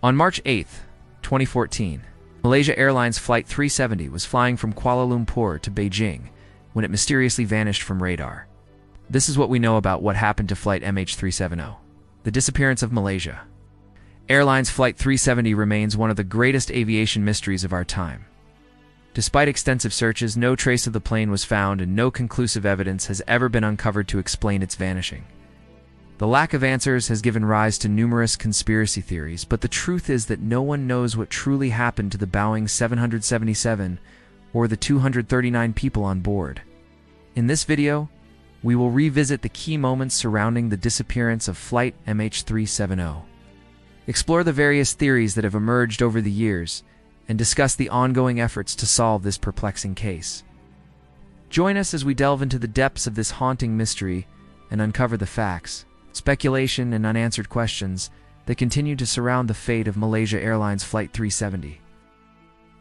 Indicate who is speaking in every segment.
Speaker 1: On March 8, 2014, Malaysia Airlines Flight 370 was flying from Kuala Lumpur to Beijing when it mysteriously vanished from radar. This is what we know about what happened to Flight MH370, the disappearance of Malaysia. Airlines Flight 370 remains one of the greatest aviation mysteries of our time. Despite extensive searches, no trace of the plane was found and no conclusive evidence has ever been uncovered to explain its vanishing. The lack of answers has given rise to numerous conspiracy theories, but the truth is that no one knows what truly happened to the Boeing 777 or the 239 people on board. In this video, we will revisit the key moments surrounding the disappearance of Flight MH370, explore the various theories that have emerged over the years, and discuss the ongoing efforts to solve this perplexing case. Join us as we delve into the depths of this haunting mystery and uncover the facts, speculation, and unanswered questions that continue to surround the fate of Malaysia Airlines Flight 370.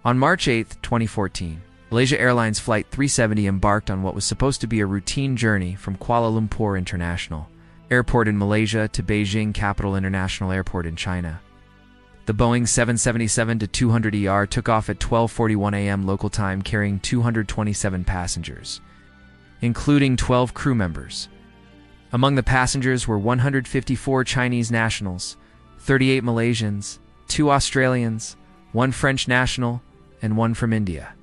Speaker 1: On March 8, 2014, Malaysia Airlines Flight 370 embarked on what was supposed to be a routine journey from Kuala Lumpur International Airport in Malaysia to Beijing Capital International Airport in China. The Boeing 777-200ER took off at 12:41 a.m. local time carrying 227 passengers, including 12 crew members. Among the passengers were 154 Chinese nationals, 38 Malaysians, 2 Australians, 1 French national, and 1 from India.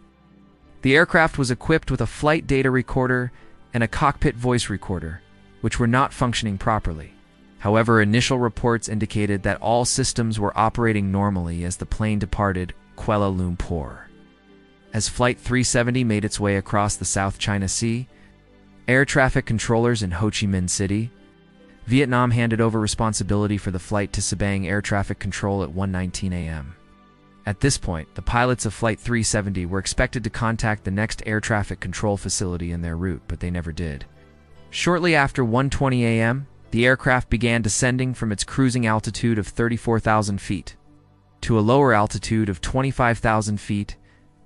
Speaker 1: The aircraft was equipped with a flight data recorder and a cockpit voice recorder, which were not functioning properly. However, initial reports indicated that all systems were operating normally as the plane departed Kuala Lumpur. As Flight 370 made its way across the South China Sea, air traffic controllers in Ho Chi Minh City, Vietnam handed over responsibility for the flight to Sabang Air Traffic Control at 1:19 a.m. At this point, the pilots of Flight 370 were expected to contact the next air traffic control facility in their route, but they never did. Shortly after 1:20 a.m., the aircraft began descending from its cruising altitude of 34,000 feet to a lower altitude of 25,000 feet,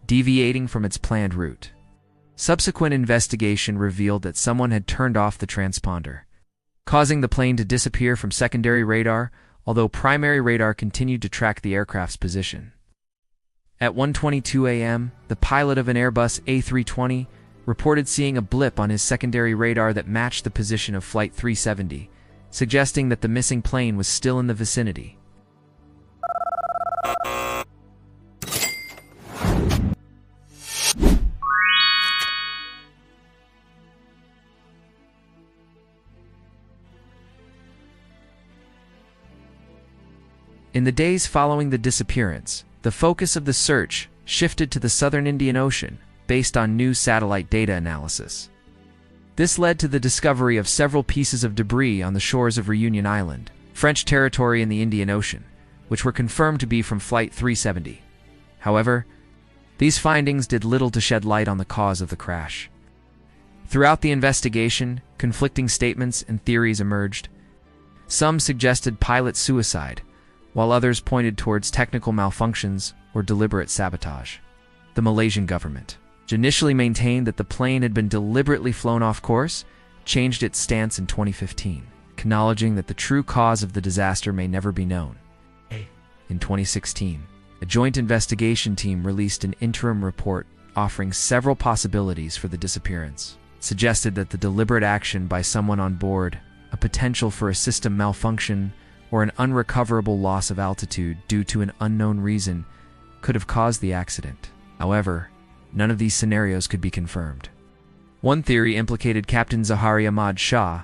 Speaker 1: deviating from its planned route. Subsequent investigation revealed that someone had turned off the transponder, causing the plane to disappear from secondary radar, although primary radar continued to track the aircraft's position. At 1:22 a.m., the pilot of an Airbus A320 reported seeing a blip on his secondary radar that matched the position of Flight 370, suggesting that the missing plane was still in the vicinity. In the days following the disappearance, the focus of the search shifted to the southern Indian Ocean, based on new satellite data analysis. This led to the discovery of several pieces of debris on the shores of Reunion Island, French territory in the Indian Ocean, which were confirmed to be from Flight 370. However, these findings did little to shed light on the cause of the crash. Throughout the investigation, conflicting statements and theories emerged. Some suggested pilot suicide, while others pointed towards technical malfunctions or deliberate sabotage. The Malaysian government, which initially maintained that the plane had been deliberately flown off course, changed its stance in 2015, acknowledging that the true cause of the disaster may never be known. In 2016, a joint investigation team released an interim report offering several possibilities for the disappearance. It suggested that the deliberate action by someone on board, a potential for a system malfunction, or an unrecoverable loss of altitude due to an unknown reason could have caused the accident. However, none of these scenarios could be confirmed. One theory implicated Captain Zahari Ahmad Shah,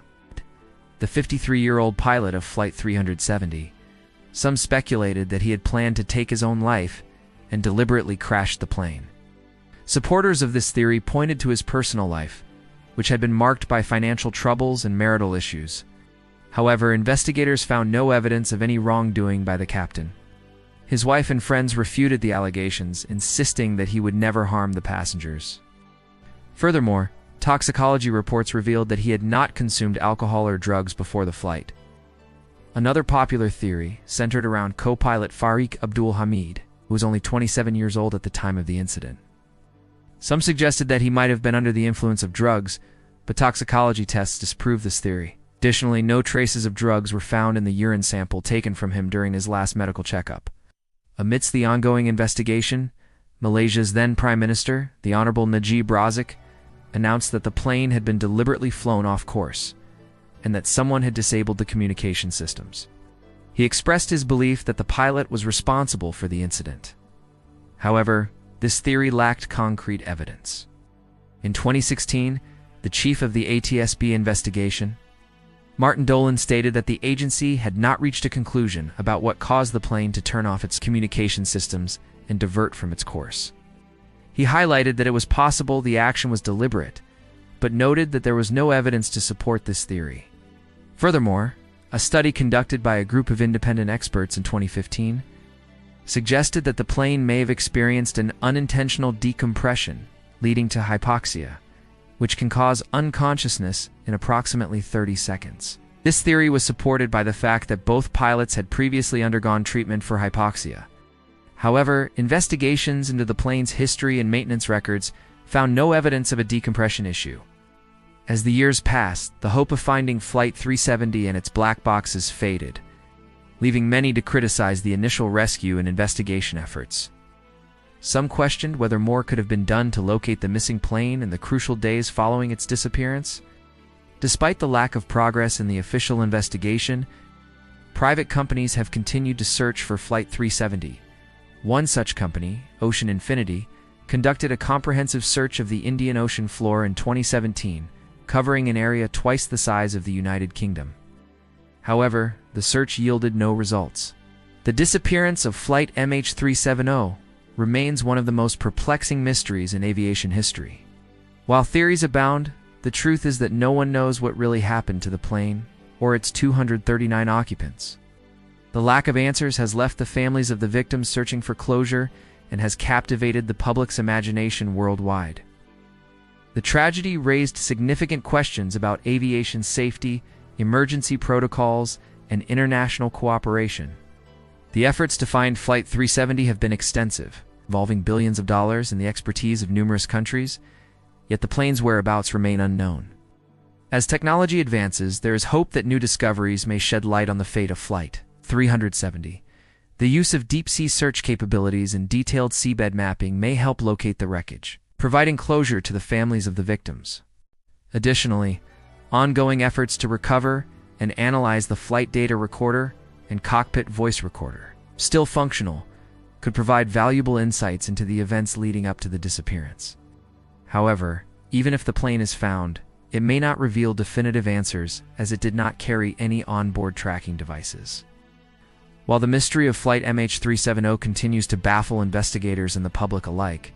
Speaker 1: the 53-year-old pilot of Flight 370. Some speculated that he had planned to take his own life and deliberately crashed the plane. Supporters of this theory pointed to his personal life, which had been marked by financial troubles and marital issues. However, investigators found no evidence of any wrongdoing by the captain. His wife and friends refuted the allegations, insisting that he would never harm the passengers. Furthermore, toxicology reports revealed that he had not consumed alcohol or drugs before the flight. Another popular theory centered around co-pilot Fariq Abdul Hamid, who was only 27 years old at the time of the incident. Some suggested that he might have been under the influence of drugs, but toxicology tests disproved this theory. Additionally, no traces of drugs were found in the urine sample taken from him during his last medical checkup. Amidst the ongoing investigation, Malaysia's then Prime Minister, the Honorable Najib Razak, announced that the plane had been deliberately flown off course and that someone had disabled the communication systems. He expressed his belief that the pilot was responsible for the incident. However, this theory lacked concrete evidence. In 2016, the chief of the ATSB investigation, Martin Dolan, stated that the agency had not reached a conclusion about what caused the plane to turn off its communication systems and divert from its course. He highlighted that it was possible the action was deliberate, but noted that there was no evidence to support this theory. Furthermore, a study conducted by a group of independent experts in 2015 suggested that the plane may have experienced an unintentional decompression leading to hypoxia, which can cause unconsciousness in approximately 30 seconds. This theory was supported by the fact that both pilots had previously undergone treatment for hypoxia. However, investigations into the plane's history and maintenance records found no evidence of a decompression issue. As the years passed, the hope of finding Flight 370 and its black boxes faded, leaving many to criticize the initial rescue and investigation efforts. Some questioned whether more could have been done to locate the missing plane in the crucial days following its disappearance. Despite the lack of progress in the official investigation, private companies have continued to search for Flight 370. One such company, Ocean Infinity, conducted a comprehensive search of the Indian Ocean floor in 2017, covering an area twice the size of the United Kingdom. However, the search yielded no results. The disappearance of Flight MH370 remains one of the most perplexing mysteries in aviation history. While theories abound, the truth is that no one knows what really happened to the plane or its 239 occupants. The lack of answers has left the families of the victims searching for closure and has captivated the public's imagination worldwide. The tragedy raised significant questions about aviation safety, emergency protocols, and international cooperation. The efforts to find Flight 370 have been extensive, involving billions of dollars and the expertise of numerous countries, yet the plane's whereabouts remain unknown. As technology advances, there is hope that new discoveries may shed light on the fate of Flight 370. The use of deep-sea search capabilities and detailed seabed mapping may help locate the wreckage, providing closure to the families of the victims. Additionally, ongoing efforts to recover and analyze the flight data recorder and cockpit voice recorder, still functional, could provide valuable insights into the events leading up to the disappearance. However, even if the plane is found, it may not reveal definitive answers as it did not carry any onboard tracking devices. While the mystery of Flight MH370 continues to baffle investigators and the public alike,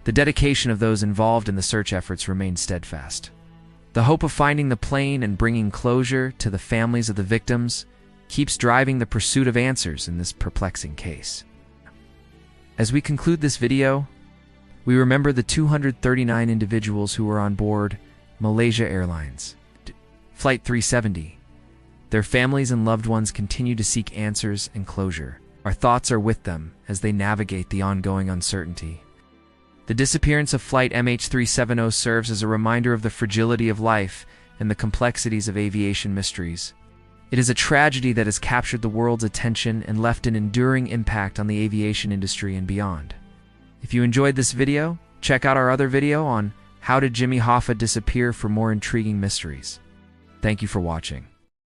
Speaker 1: the dedication of those involved in the search efforts remains steadfast. The hope of finding the plane and bringing closure to the families of the victims keeps driving the pursuit of answers in this perplexing case. As we conclude this video, we remember the 239 individuals who were on board Malaysia Airlines Flight 370. Their families and loved ones continue to seek answers and closure. Our thoughts are with them as they navigate the ongoing uncertainty. The disappearance of Flight MH370 serves as a reminder of the fragility of life and the complexities of aviation mysteries. It is a tragedy that has captured the world's attention and left an enduring impact on the aviation industry and beyond. If you enjoyed this video, check out our other video on How Did Jimmy Hoffa Disappear for more intriguing mysteries. Thank you for watching.